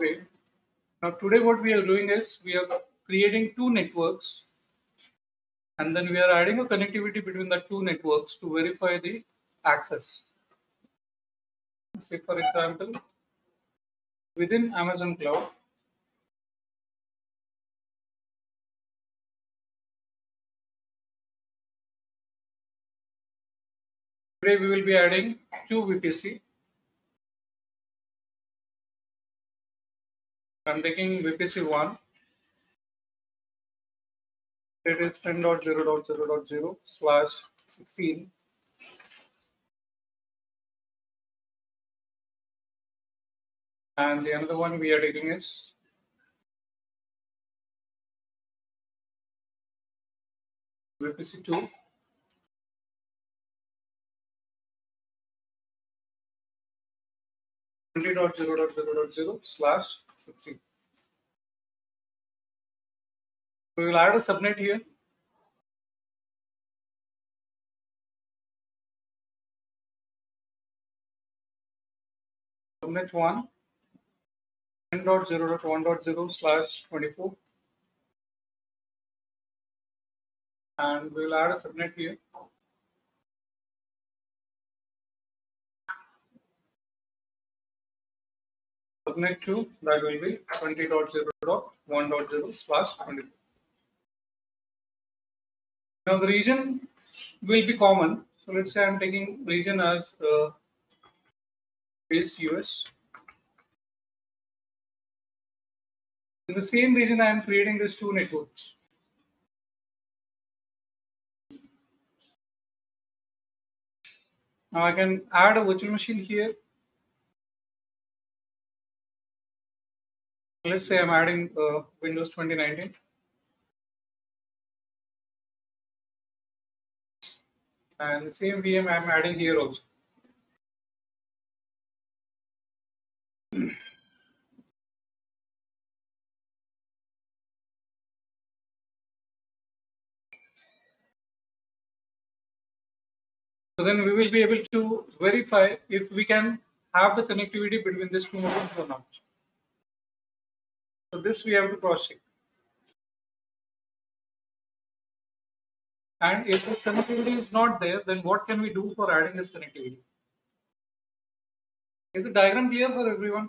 Okay. Now today what we are doing is we are creating two networks and then we are adding a connectivity between the two networks to verify the access. Say for example, within Amazon Cloud, today we will be adding two VPC. I'm taking VPC 1. It is 10.0.0.0/16. And the another one we are taking is VPC 2. .0.0.0/16. We will add a subnet here. Subnet 1 10.0.1.0/24, and we will add a subnet here. Subnet 2, that will be 20.0.1.0/24. Now the region will be common. So let's say I'm taking region as based US. In the same region, I am creating these two networks. Now I can add a virtual machine here. Let's say I'm adding Windows 2019. And the same VM I'm adding here also. So then we will be able to verify if we can have the connectivity between these two machines or not. So this we have to cross check. And if this connectivity is not there, then what can we do for adding this connectivity? Is the diagram clear for everyone?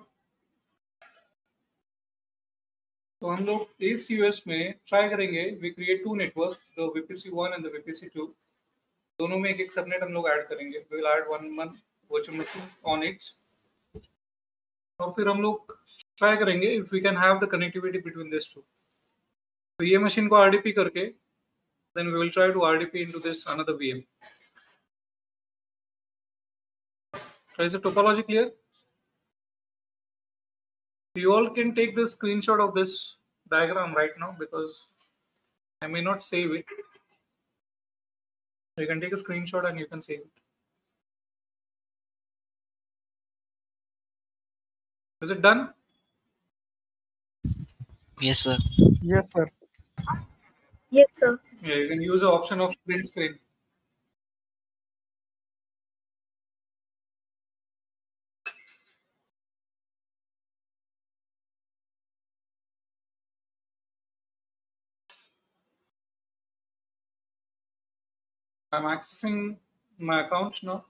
तो हम लोग इस US में try करेंगे we create two network the VPC 1 and the VPC 2 दोनों में एक subnet हम लोग ऐड करेंगे we will add one virtual machine on it और फिर हम लोग ट्राई करेंगे if we can have the connectivity between this two तो ये मशीन को RDP करके then we will try to RDP into this another VM. So is the topology clear? You all can take the screenshot of this diagram right now because I may not save it. You can take a screenshot and you can save it. Is it done? Yes, sir. Yes, sir. Yes, sir. Yeah, you can use the option of print screen. I'm accessing my account now.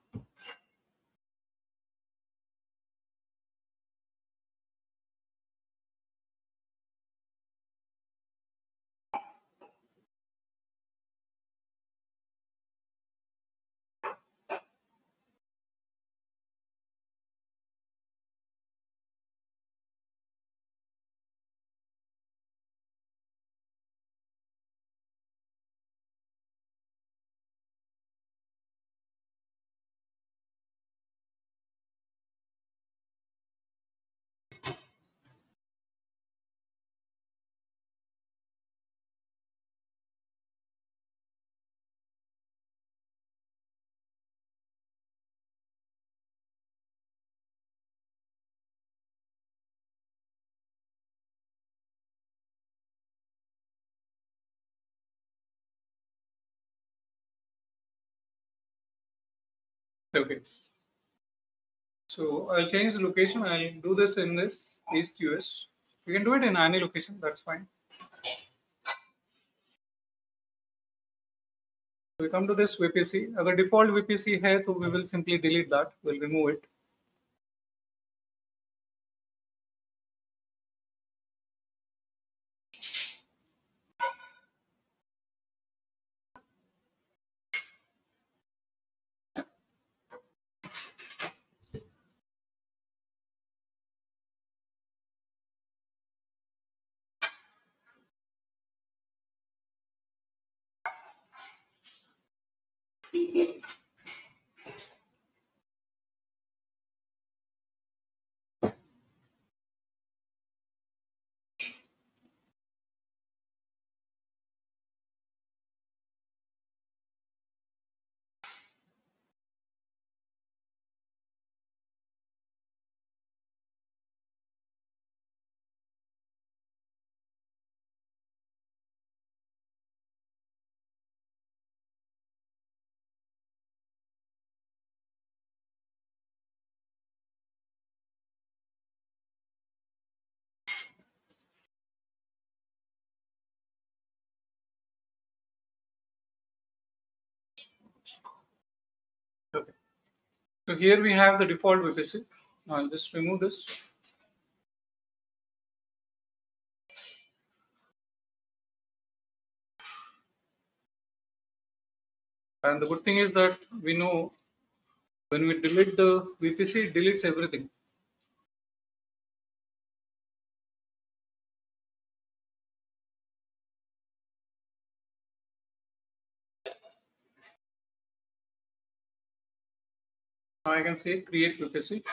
Okay. So I'll change the location. I'll do this in this East US. You can do it in any location. That's fine. We come to this VPC. अगर default VPC है तो we will simply delete that. We'll remove it. Okay. So here we have the default VPC. I'll just remove this. And the good thing is that we know when we delete the VPC, it deletes everything. Now I can say create VPC.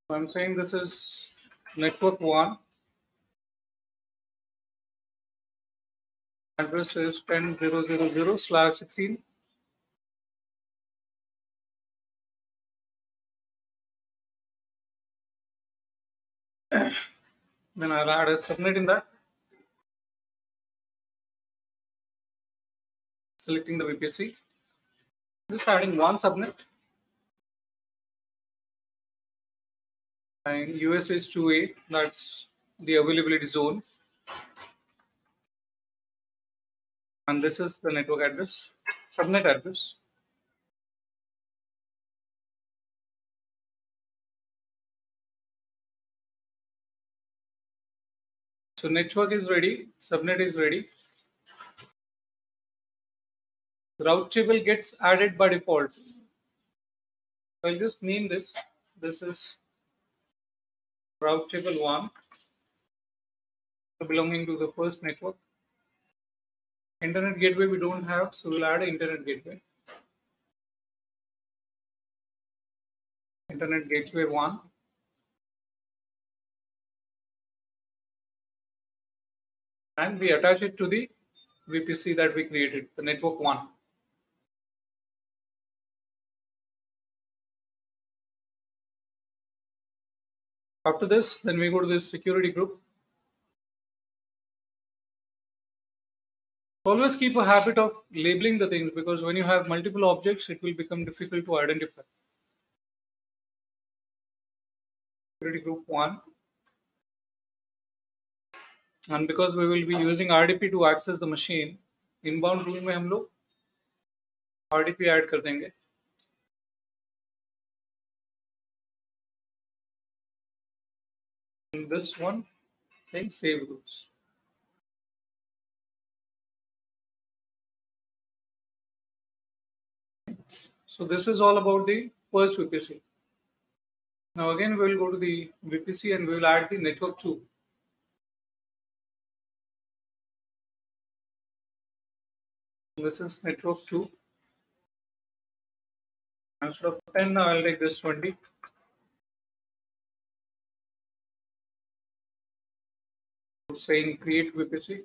I'm saying this is network 1. Address is 10.0.0.0/16. Then I'll add a subnet in that. Selecting the VPC. Just adding one subnet. And US is 2A. That's the availability zone. And this is the network address, subnet address. So network is ready, subnet is ready. Route table gets added by default. I'll just name this. This is route table 1, belonging to the first network. Internet gateway we don't have, so we'll add an internet gateway. Internet gateway 1. And we attach it to the VPC that we created, the network 1. After this, then we go to this security group. Always keep a habit of labeling the things, because when you have multiple objects, it will become difficult to identify. Security group 1. And because we will be using RDP to access the machine, inbound rule में हम लोग RDP add कर देंगे. And this one saying save rules. So this is all about the first VPC. Now again we will go to the VPC and we will add the network 2. This is network 2. Instead of 10, now I'll take this 20. Saying create VPC.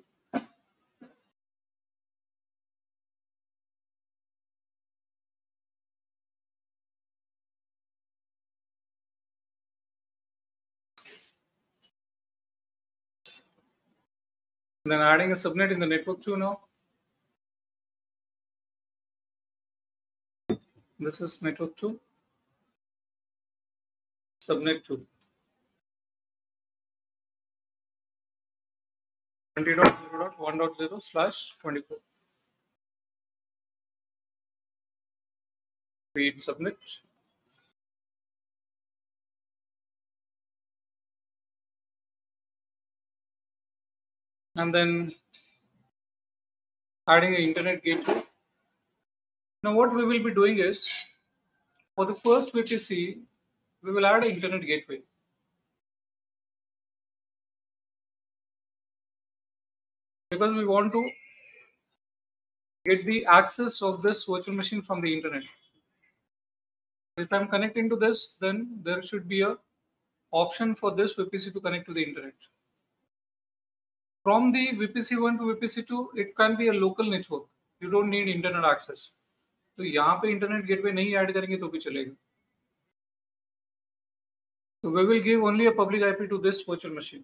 And then adding a subnet in the network 2 now. This is network 2, subnet 2. 20.0.1.0/24. Read subnet. And then adding an internet gateway. Now what we will be doing is, for the first VPC, we will add an internet gateway. Because we want to get the access of this virtual machine from the internet. If I'm connecting to this, then there should be a option for this VPC to connect to the internet. From the VPC1 to VPC2, it can be a local network. You don't need internet access. तो यहाँ पे internet gateway नहीं add करेंगे तो भी चलेगा. So we will give only a public IP to this virtual machine.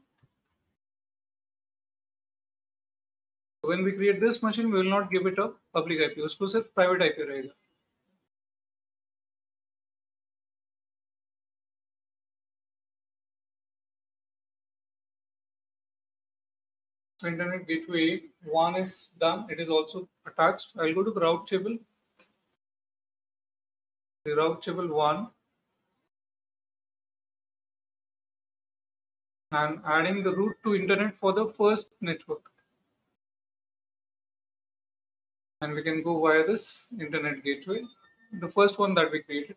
So when we create this machine, we will not give it a public IP. उसको सिर्फ private IP रहेगा. So internet gateway 1 is done. It is also attached. I'll go to the route table. The route table 1. And adding the route to internet for the first network. And we can go via this internet gateway, the first one that we created.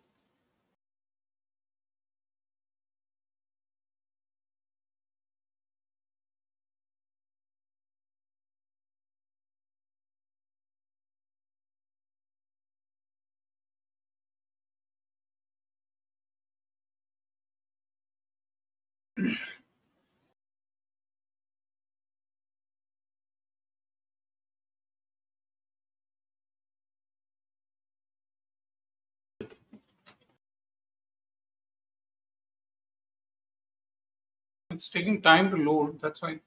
It's taking time to load, that's why.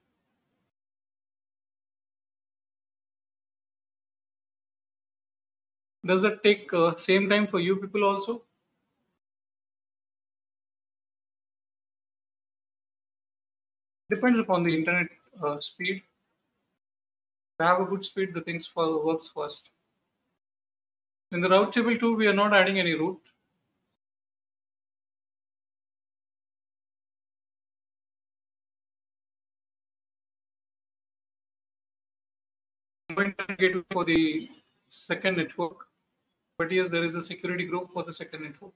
Does that take same time for you people also? Depends upon the internet speed. If you have a good speed, the things works fast. In the route table 2, we are not adding any route. I'm going to get for the second network, but yes, there is a security group for the second network.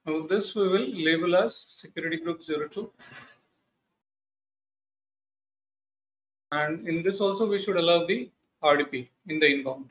Now this we will label as security group 02. And in this also we should allow the RDP in the inbound.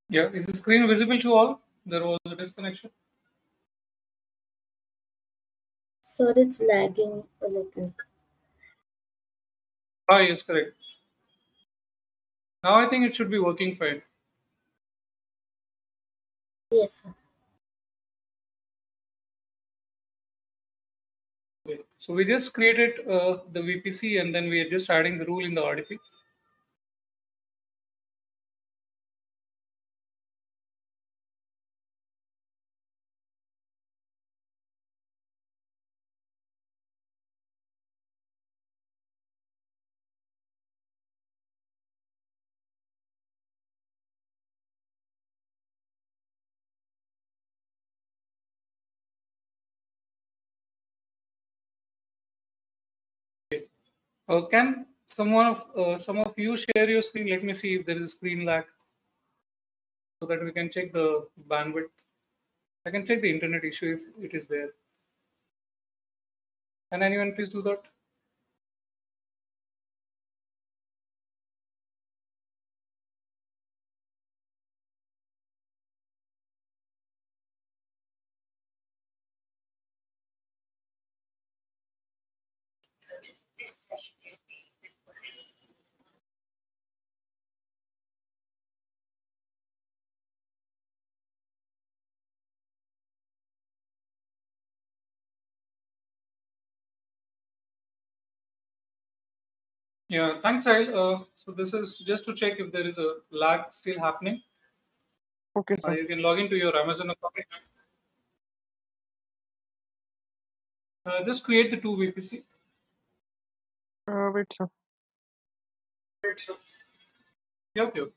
Yeah, is the screen visible to all? There was a disconnection. Sir, it's lagging a little. Ah, yes, correct. Now I think it should be working fine. Yes, sir. Okay. So we just created the VPC and then we are just adding the rule in the RDP. Can some of you share your screen? Let me see if there is a screen lag so that we can check the bandwidth. I can check the internet issue if it is there. Can anyone please do that? Yeah, thanks, Sahil. So this is just to check if there is a lag still happening. Okay, sir. You can log into your Amazon account. Just create the two VPC. Wait, sir. Yep, yep.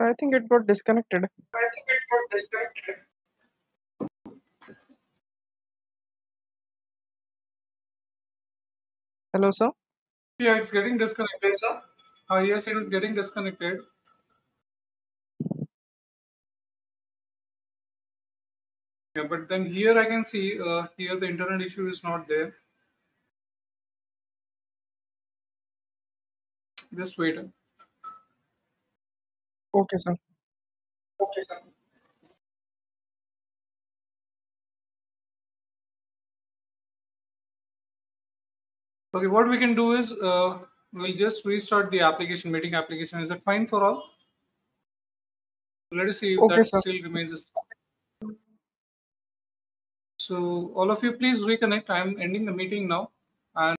I think it got disconnected. Hello, sir. Yeah, it's getting disconnected, sir. Yes, it is getting disconnected. Yeah, but then here I can see here the internet issue is not there. Just wait. Okay, sir. Okay, what we can do is we'll just restart the application, meeting application. Is that fine for all? Let us see if Okay, that sir. still remains the same. So all of you, please reconnect. I'm ending the meeting now.